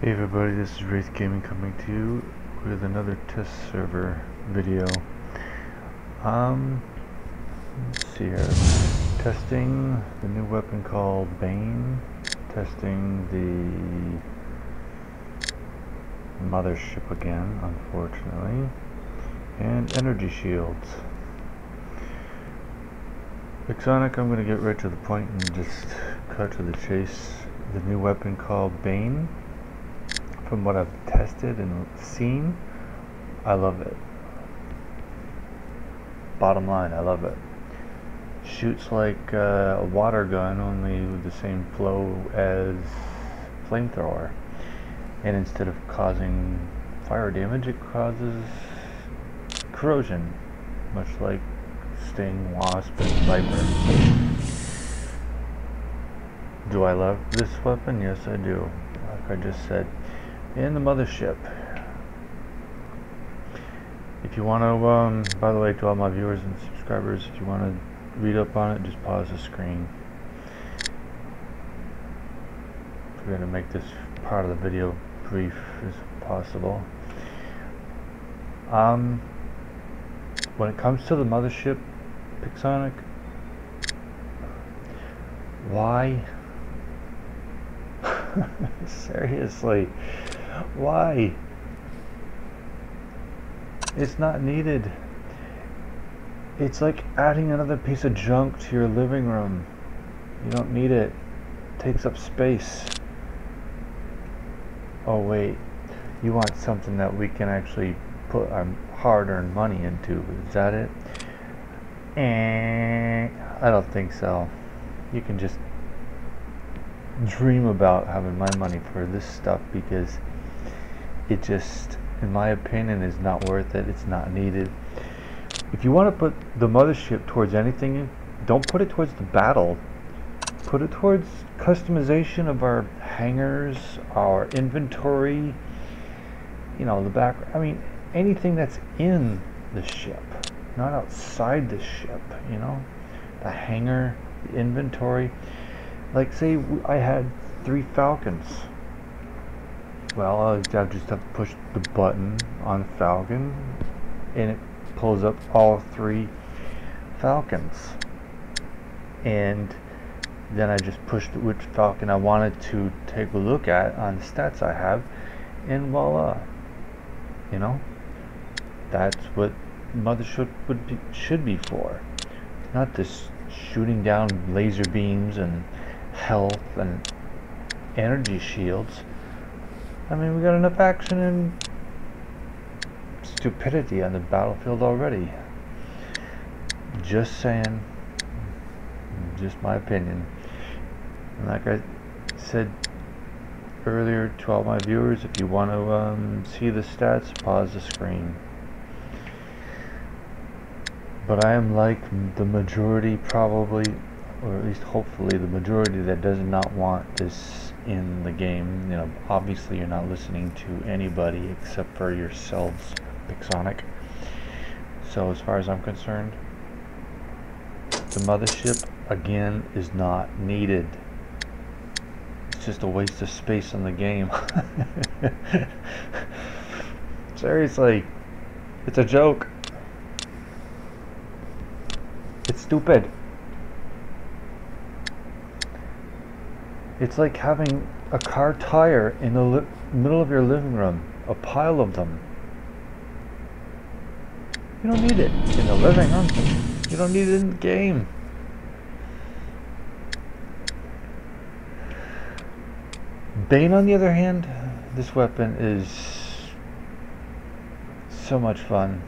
Hey everybody, this is Wraith Gaming coming to you with another test server video. Let's see here. Testing the new weapon called BANE. Testing the mothership again, unfortunately. And energy shields. Exonic, I'm going to get right to the point and just cut to the chase. The new weapon called BANE. From what I've tested and seen, I love it. Bottom line, I love it. Shoots like a water gun, only with the same flow as flamethrower. And instead of causing fire damage, it causes corrosion, much like Sting, Wasp, and Viper. Do I love this weapon? Yes, I do. Like I just said. In the mothership. If you want to, by the way, to all my viewers and subscribers, if you want to read up on it, just pause the screen. We're going to make this part of the video brief as possible. When it comes to the mothership, Pixonic, why? Seriously, why? It's not needed. It's like adding another piece of junk to your living room. You don't need it. It takes up space. Oh wait, you want something that we can actually put our hard-earned money into. Is that it? I don't think so. You can just dream about having my money for this stuff, because it just, in my opinion, is not worth it. It's not needed. If you want to put the mothership towards anything, don't put it towards the battle. Put it towards customization of our hangars, our inventory, you know, the back, I mean, anything that's in the ship, not outside the ship, you know, the hangar, the inventory. Like, say I had 3 Falcons. Well, I just have to push the button on Falcon, and it pulls up all 3 Falcons. And then I just pushed which Falcon I wanted to take a look at on the stats I have, and voila. You know, that's what mothership should be for. Not this shooting down laser beams and health and energy shields. I mean, we got enough action and stupidity on the battlefield already. Just saying. Just my opinion. And like I said earlier to all my viewers, if you want to see the stats, pause the screen. But I am like the majority, probably, or at least hopefully the majority, that does not want this in the game. You know, obviously you're not listening to anybody except for yourselves, Pixonic. So as far as I'm concerned, the mothership, again, is not needed. It's just a waste of space in the game. Seriously, it's a joke. It's stupid. It's like having a car tire in the middle of your living room, a pile of them. You don't need it in the living room. You don't need it in the game. BANE, on the other hand, this weapon is so much fun.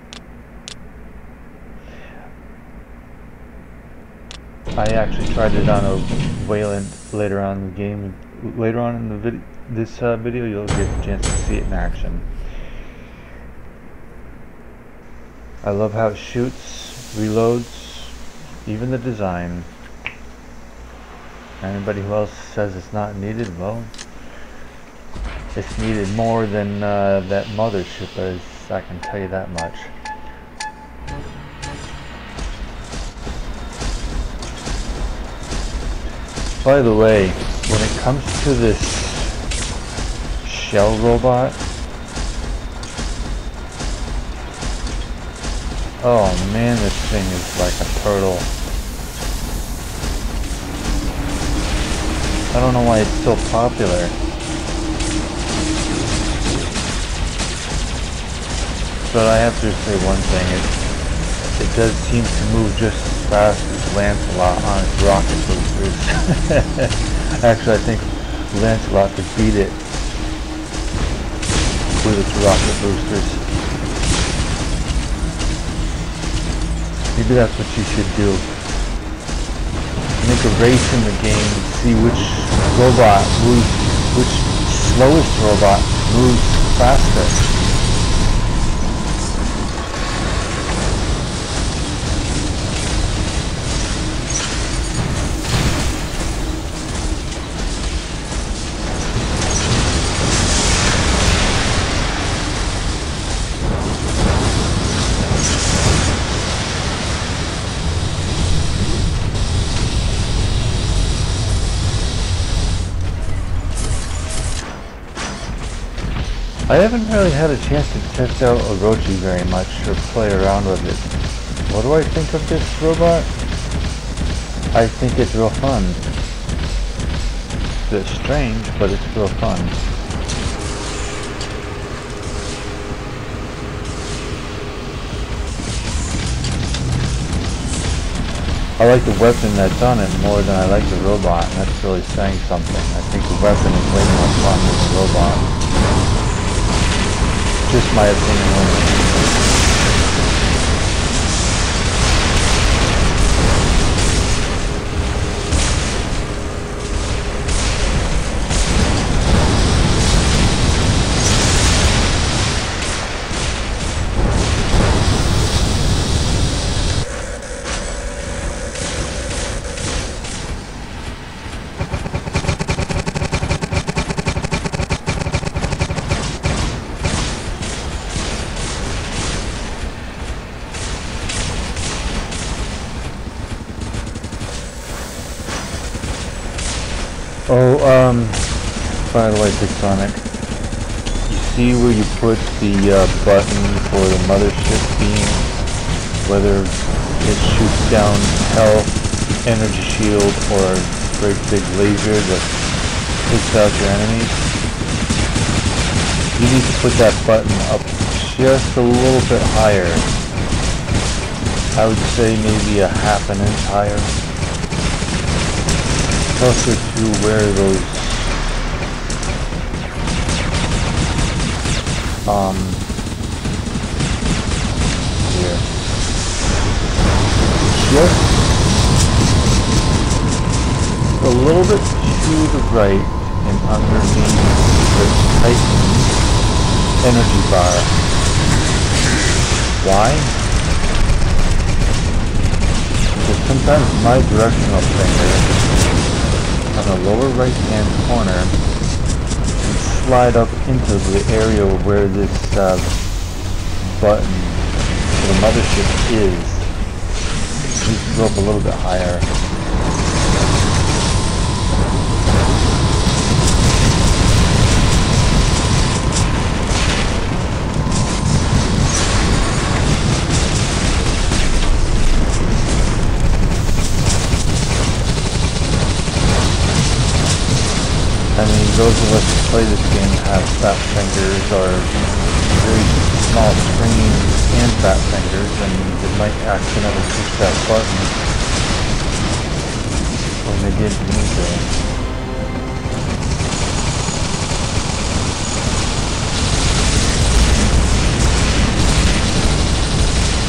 I actually tried it on a Wayland later on in the game. Later on in the video, you'll get a chance to see it in action. I love how it shoots, reloads, even the design. Anybody who else says it's not needed, well, it's needed more than that mothership is, I can tell you that much. By the way, when it comes to this shell robot. Oh man, this thing is like a turtle. I don't know why it's so popular. But I have to say one thing, it does seem to move just as fast as Lancelot on its rocket boosters. Actually, I think Lancelot could beat it with its rocket boosters. Maybe that's what you should do. Make a race in the game and see which robot moves, which slowest robot moves faster. I haven't really had a chance to test out Orochi very much or play around with it. What do I think of this robot? I think it's real fun. It's a bit strange, but it's real fun. I like the weapon that's on it more than I like the robot, and that's really saying something. I think the weapon is way more fun than the robot. Just my opinion only. By the way, Big Sonic, you see where you put the button for the mothership beam, whether it shoots down health, energy shield, or a great big laser that takes out your enemies? You need to put that button up just a little bit higher. I would say maybe a ½ an inch higher. Closer to where those here. Just a little bit to the right and underneath the Titan energy bar. Why? Because sometimes my directional finger on the lower right hand corner and slide up into the area where this button for the mothership is. It needs to go up a little bit higher. I mean, those of us who play this game have fat fingers or very small screens and fat fingers, and they might accidentally push that button when they didn't need to.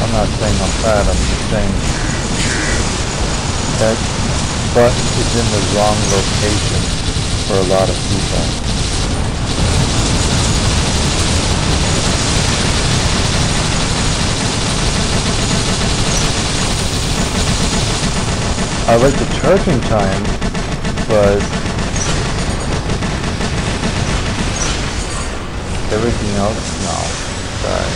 I'm not saying I'm fat, I'm just saying that button is in the wrong location for a lot of people. I like the charging time, but everything else, no. Sorry.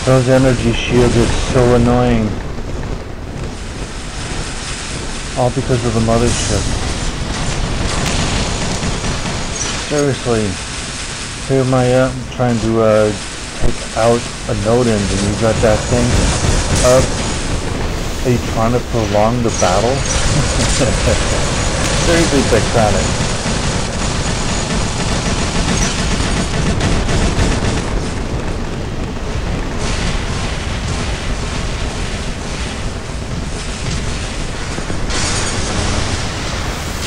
Those energy shields are so annoying. All because of the mothership. Seriously. Here am I trying to take out a node engine. You got that thing up. Are you trying to prolong the battle? Seriously, Tectonic.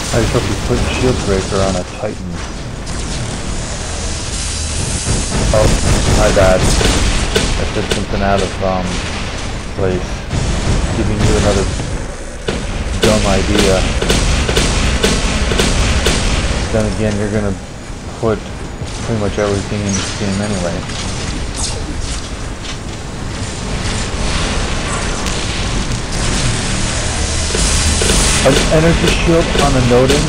I just hope you put shield breaker on a Titan. Oh, my bad. I said something out of place. Giving you another dumb idea. Then again, you're gonna put pretty much everything in this game anyway. An energy shield on a noding.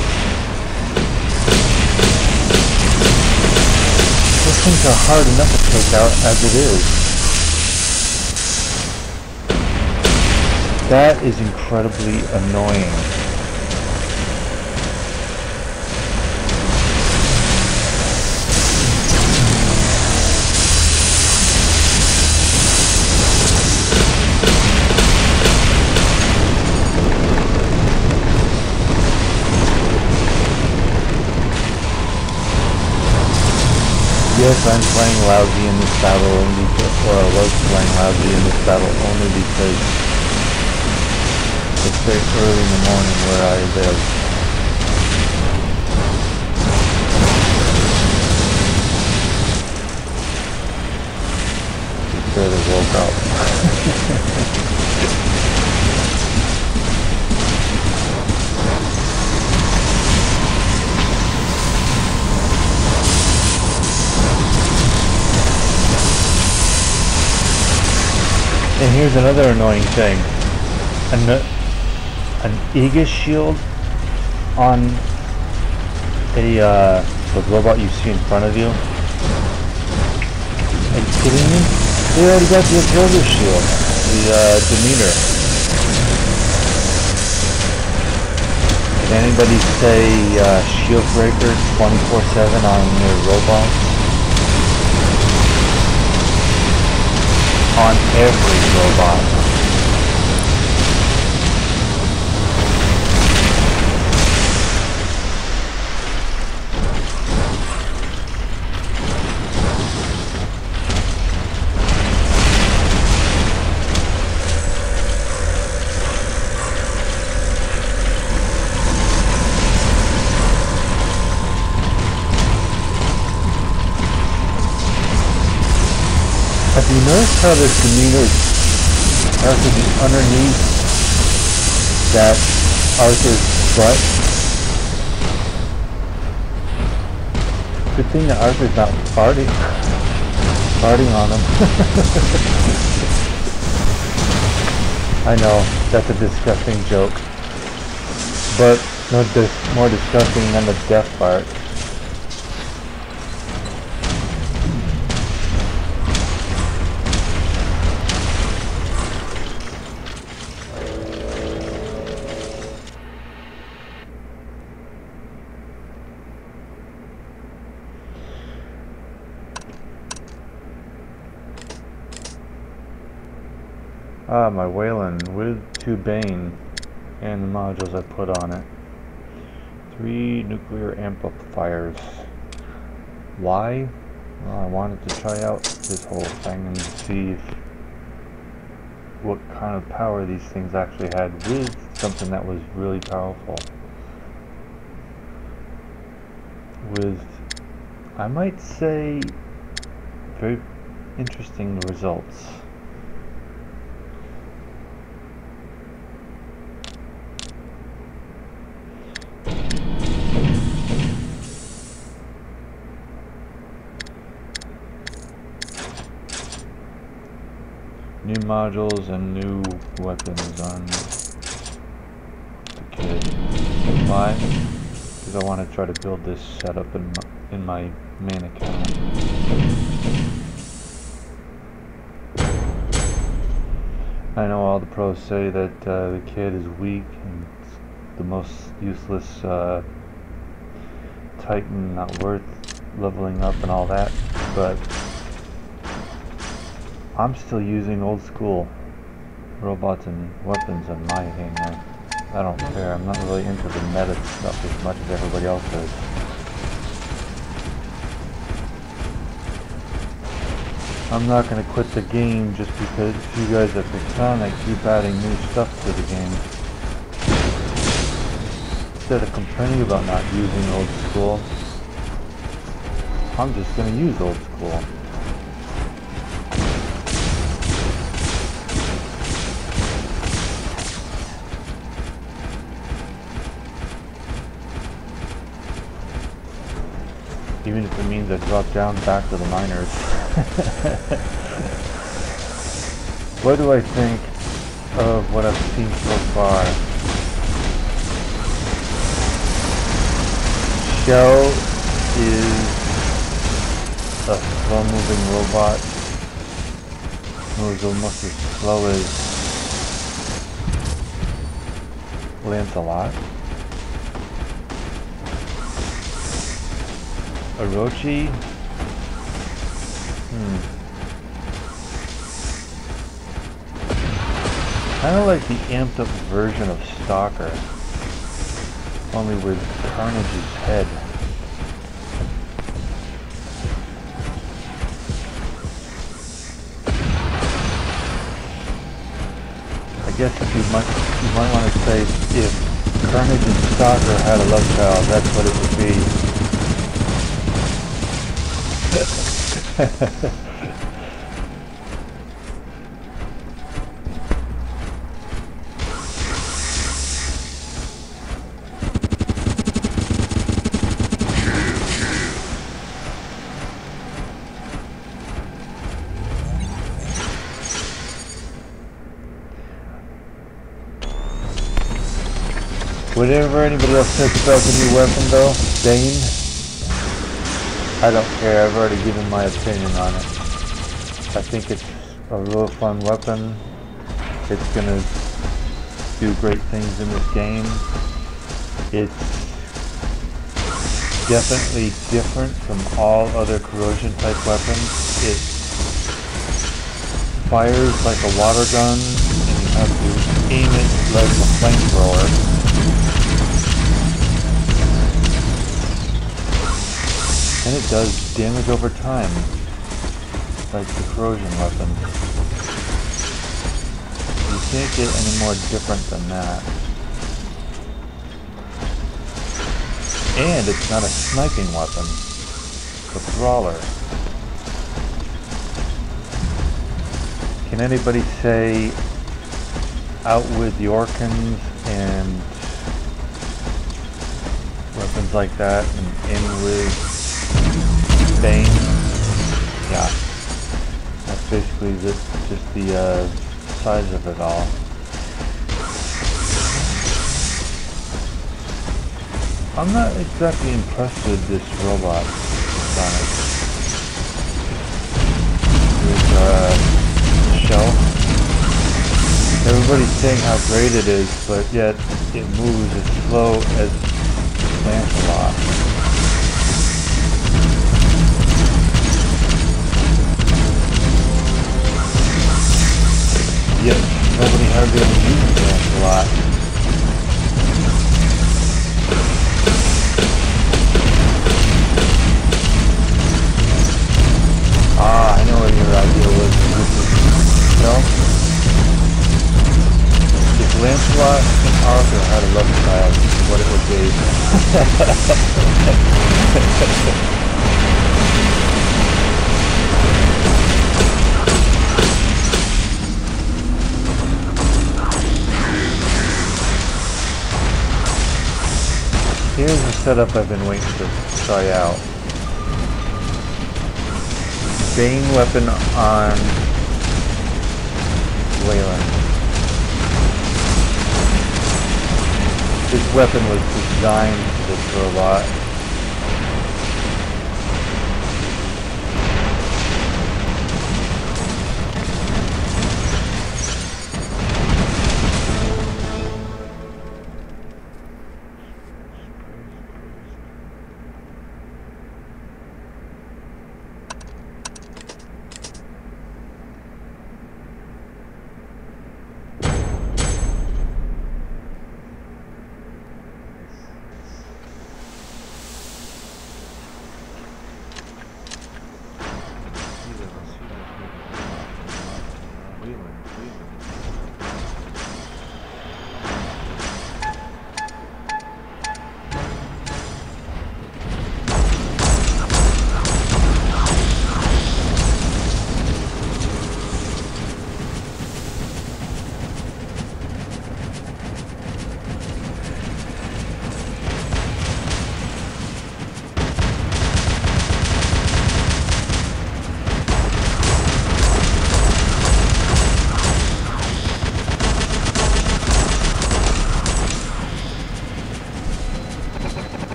Those things are hard enough to take out as it is. That is incredibly annoying. Yes, I'm playing lousy in this battle only because, or I was playing lousy in this battle only because it's very early in the morning where I live. Just barely woke up. And here's another annoying thing. An Aegis shield on a the robot you see in front of you. Are you kidding me? They already got the observer shield, the Demeter. Did anybody say shield breaker 24/7 on their robots? On every robot. Have you noticed how this Demeter has to be underneath that Arthur's butt? Good thing that Arthur's not farting on him. I know, that's a disgusting joke. But no, more disgusting than the death fart. Ah, my Wayland with 2 BANE and the modules I put on it. 3 nuclear amplifiers. Why? Well, I wanted to try out this whole thing and see what kind of power these things actually had with something that was really powerful. With, I might say, very interesting results. New modules and new weapons on the kit. Why? Because I want to try to build this setup in my main account. I know all the pros say that the kid is weak and the most useless Titan, not worth leveling up and all that, but I'm still using old school robots and weapons on my hangar. I don't care. I'm not really into the meta stuff as much as everybody else is. I'm not going to quit the game just because you guys at Pixonic keep adding new stuff to the game. Instead of complaining about not using old school, I'm just going to use old school. Even if it means I drop down back to the miners. What do I think of what I've seen so far? Shell is a slow-moving robot. Moves almost as slow as Lancelot. Orochi? Kind of like the amped up version of Stalker, only with Carnage's head. I guess you might want to say if Carnage and Stalker had a love child, that's what it would be. Whatever anybody else says about the new weapon though, BANE, I don't care. I've already given my opinion on it. I think it's a real fun weapon. It's gonna do great things in this game. It's definitely different from all other corrosion type weapons. It fires like a water gun and you have to aim it like a flamethrower. And it does damage over time, like the corrosion weapon. You can't get any more different than that. And it's not a sniping weapon, it's a brawler. Can anybody say out with Yorkins and weapons like that and in with BANE? Yeah, that's basically just the size of it all. I'm not exactly impressed with this robot, Sonic. With Shell. Everybody's saying how great it is, but yet it moves as slow as Lancelot. Yet nobody hardly ever uses Lancelot. Ah, I know what your idea was. No? If Lancelot and Arthur had a love child, what it would be. Here's the setup I've been waiting to try out. BANE weapon on Wayland. This weapon was designed for this robot.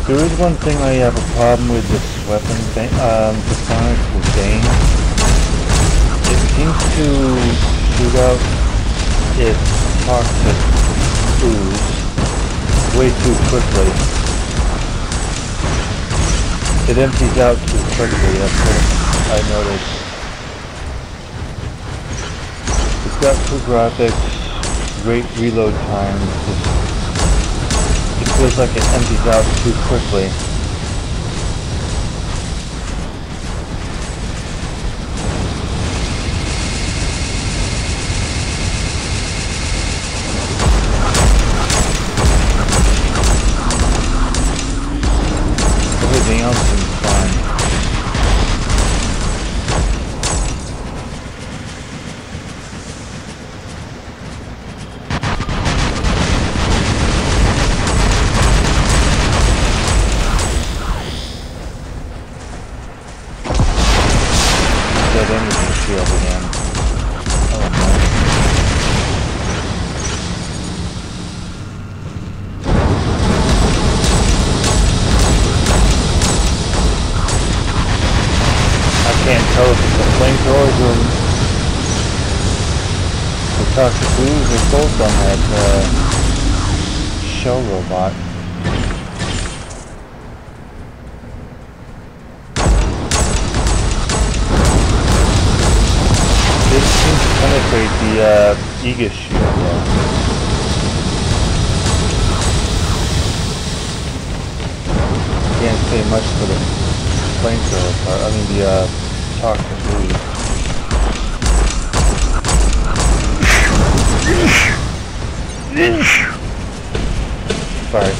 There is one thing I have a problem with this weapon, Personic with BANE. It seems to shoot out its toxic ooze way too quickly. It empties out too quickly, that's what I noticed. It's got cool graphics, great reload times. It feels like it empties out too quickly. Everything else seems fine. Dead energy shield again. Oh no. I can't tell if it's the flamethrowers or the toxic ooze or both on that shell robot. It seems to penetrate the Aegis shield though. Can't say much for the flamethrower part, I mean the toxic ooze. Sorry.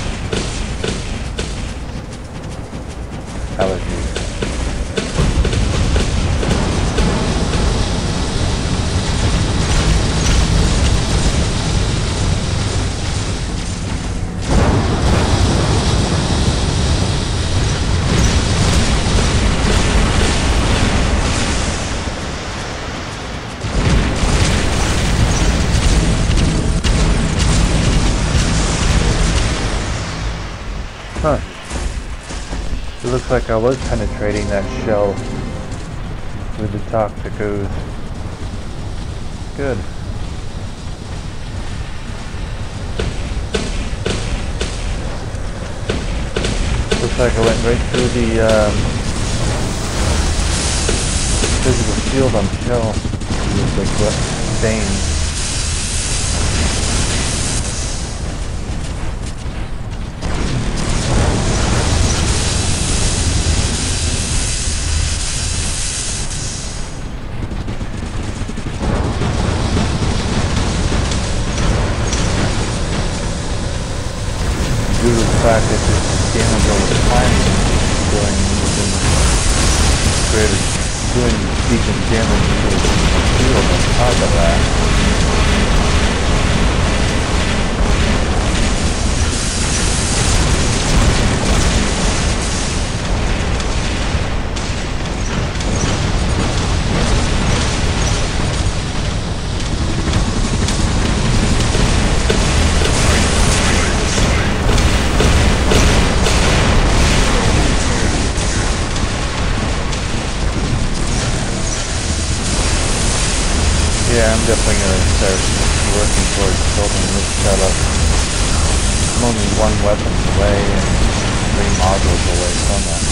Allergies. Huh. It looks like I was penetrating that shell with the toxic ooze. Good. Looks like I went right through the physical shield on the shell with the stain. Due to the fact that this damage over time doing decent damage to the shield on top of that. Yeah, I'm definitely going to start working towards building this setup. I'm only one weapon away and 3 modules away from that.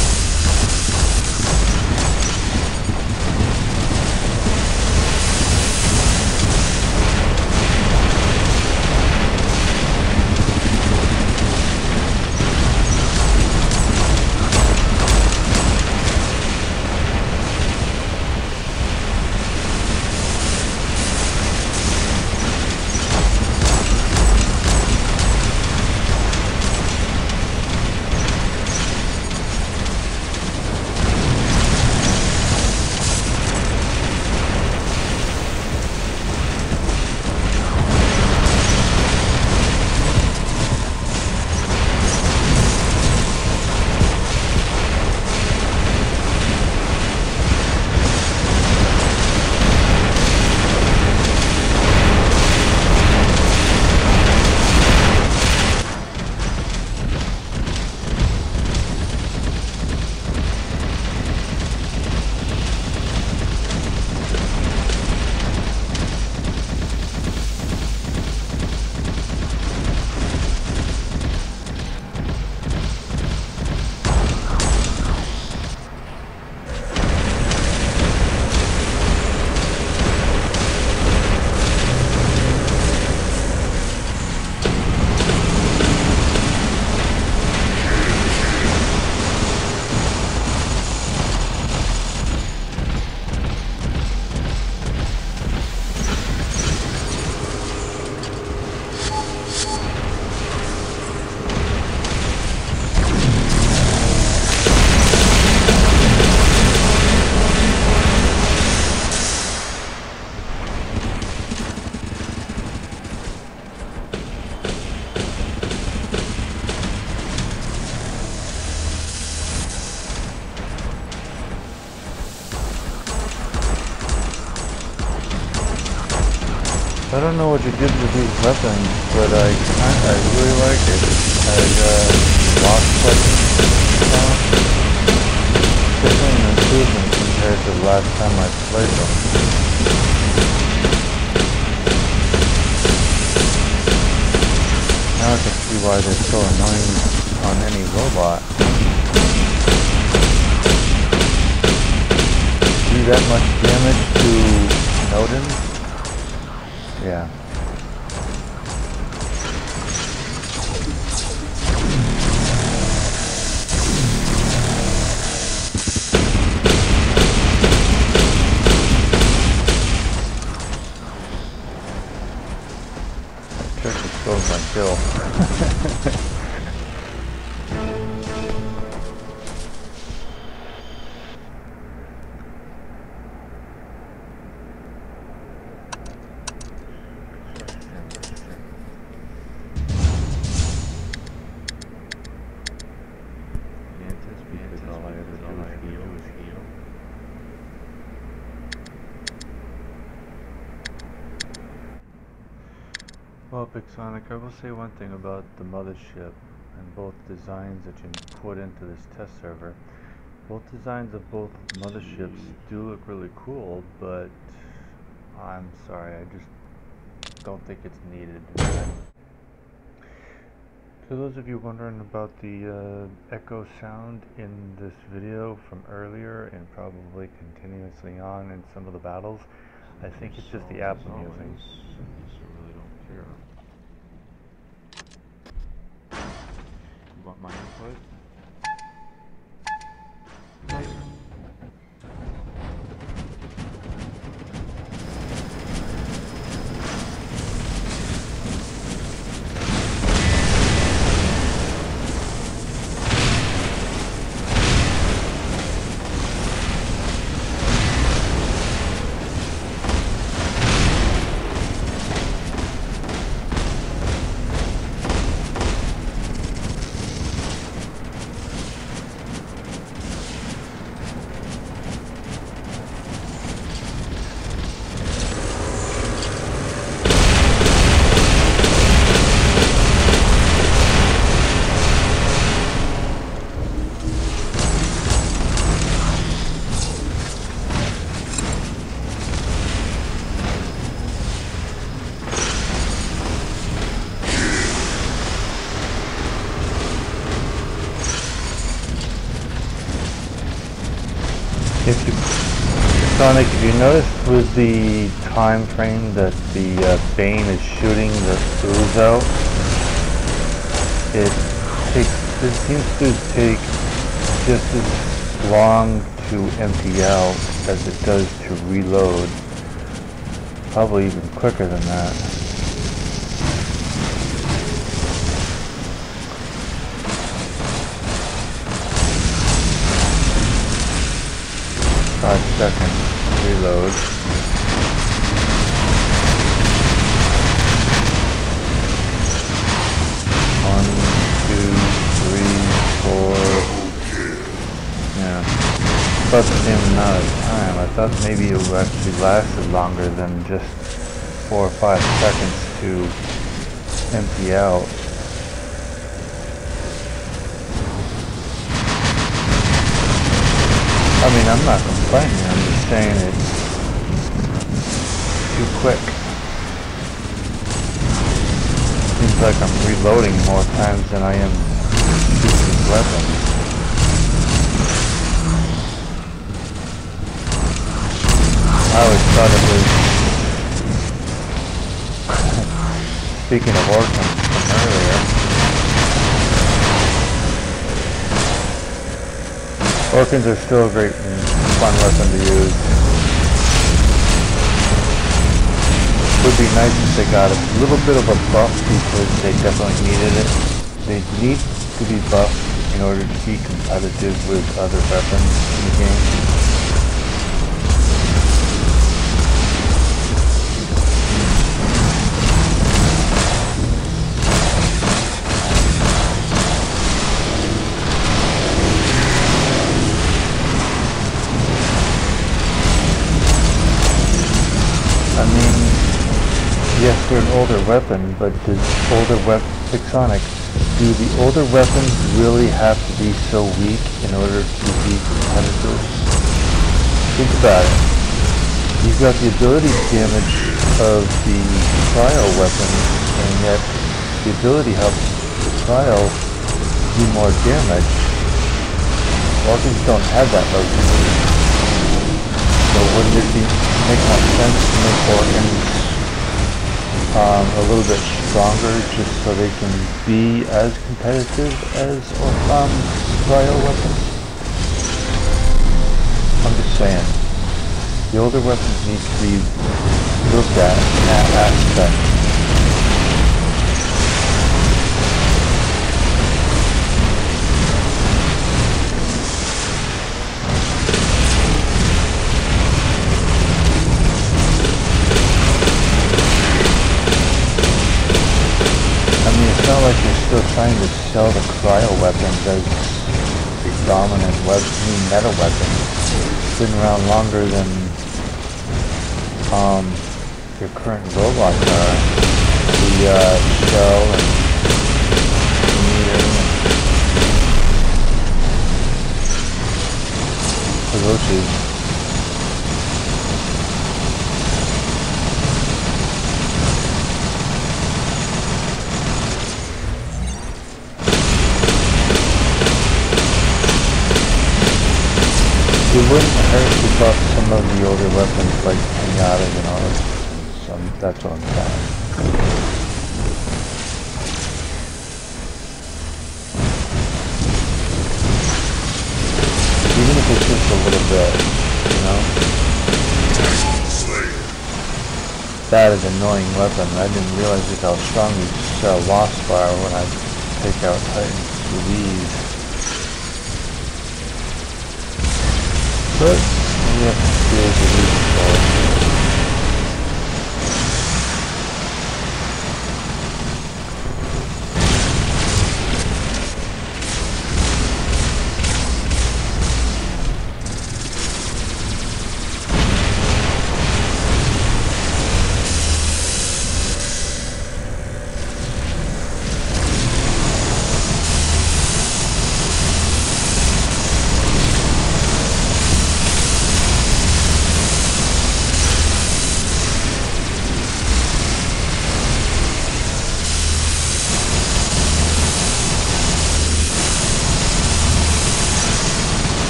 I don't know what you did with these weapons, but I really like it. I lost quite definitely an improvement compared to the last time I played them. Now I can see why they're so annoying on any robot. Do that much damage to Nodens? Yeah. That trick just stole my kill. Well, Big Sonic, I will say one thing about the mothership and both designs that you put into this test server. Both designs of both motherships do look really cool, but I'm sorry, I just don't think it's needed. For those of you wondering about the echo sound in this video from earlier and probably continuously on in some of the battles, I think it's just the app I'm using. You want my input? Sonic, if you notice with the time frame that the BANE is shooting the Uzo, it seems to take just as long to empty out as it does to reload. Probably even quicker than that. Seconds reload. 1, 2, 3, 4. Yeah, about the same amount of time. I thought maybe it would actually lasted longer than just 4 or 5 seconds to empty out. I mean, I'm not complaining, I'm just saying it's too quick. Seems like I'm reloading more times than I am shooting this weapon. I always thought it was, speaking of orphans from earlier, Orphans are still a great and fun weapon to use. Would be nice if they got a little bit of a buff because they definitely needed it. They need to be buffed in order to be competitive with other weapons in the game. Yes, after an older weapon, but does older Ixonic, do the older weapons really have to be so weak in order to be competitive? Think about it. You've got the ability damage of the cryo weapons, and yet the ability helps the cryo do more damage. Well, things don't have that luxury. So wouldn't it make more sense to make organs a little bit stronger just so they can be as competitive as cryo weapons? I'm just saying. The older weapons need to be looked at in that aspect. I mean, it's not like you're still trying to sell the cryo weapons as the dominant meta weapon. It's been around longer than your current robots are. The shell and the meter and the roaches. It wouldn't hurt to buff some of the older weapons like pinatas and all that. That's what I'm saying. Even if it's just a little bit, you know? That is an annoying weapon. I didn't realize just how strong these wasps are when I take out Titans with these. But we have to do as a reason for it.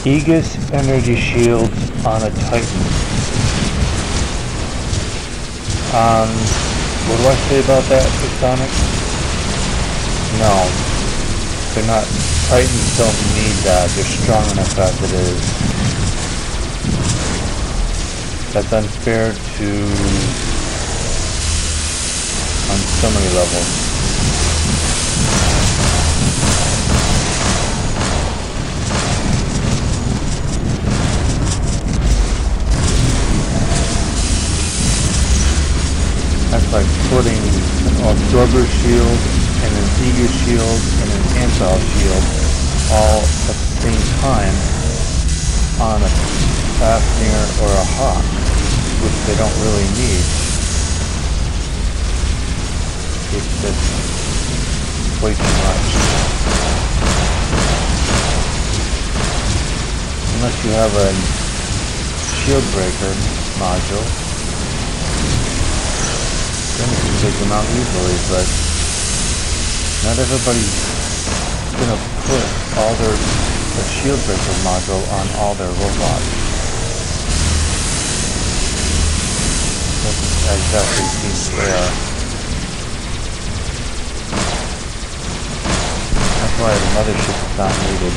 Aegis energy shields on a Titan. What do I say about that, Ixonic? No. They're not. Titans don't need that. They're strong enough as it is. That's unfair on so many levels. That's like putting an absorber shield and an Aegis shield and an Ampel shield all at the same time on a Fafnir or a Hawk, which they don't really need. It's just way too much. Unless you have a shield breaker module, then you can take them out easily, but not everybody's gonna put all the shield breaker module on all their robots. Doesn't exactly seem fair. That's why the mothership is not needed.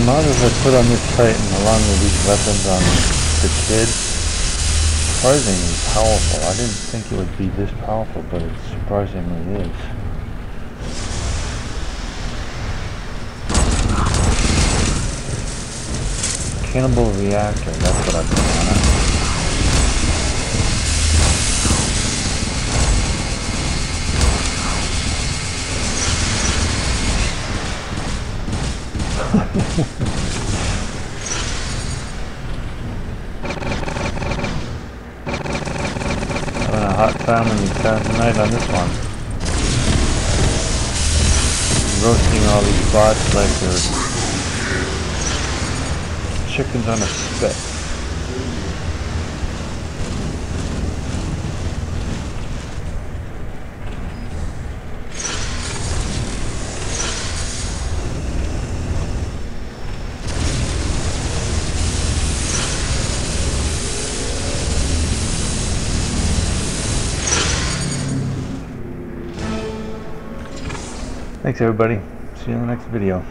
modules I put on this Titan along with these weapons on the kid, surprisingly powerful. I didn't think it would be this powerful, but it surprisingly is. Cannibal reactor, that's what I put on it. Having a hot time when you spend the night on this one. Roasting all these bots like they're chickens on a spit. Thanks everybody. See you in the next video.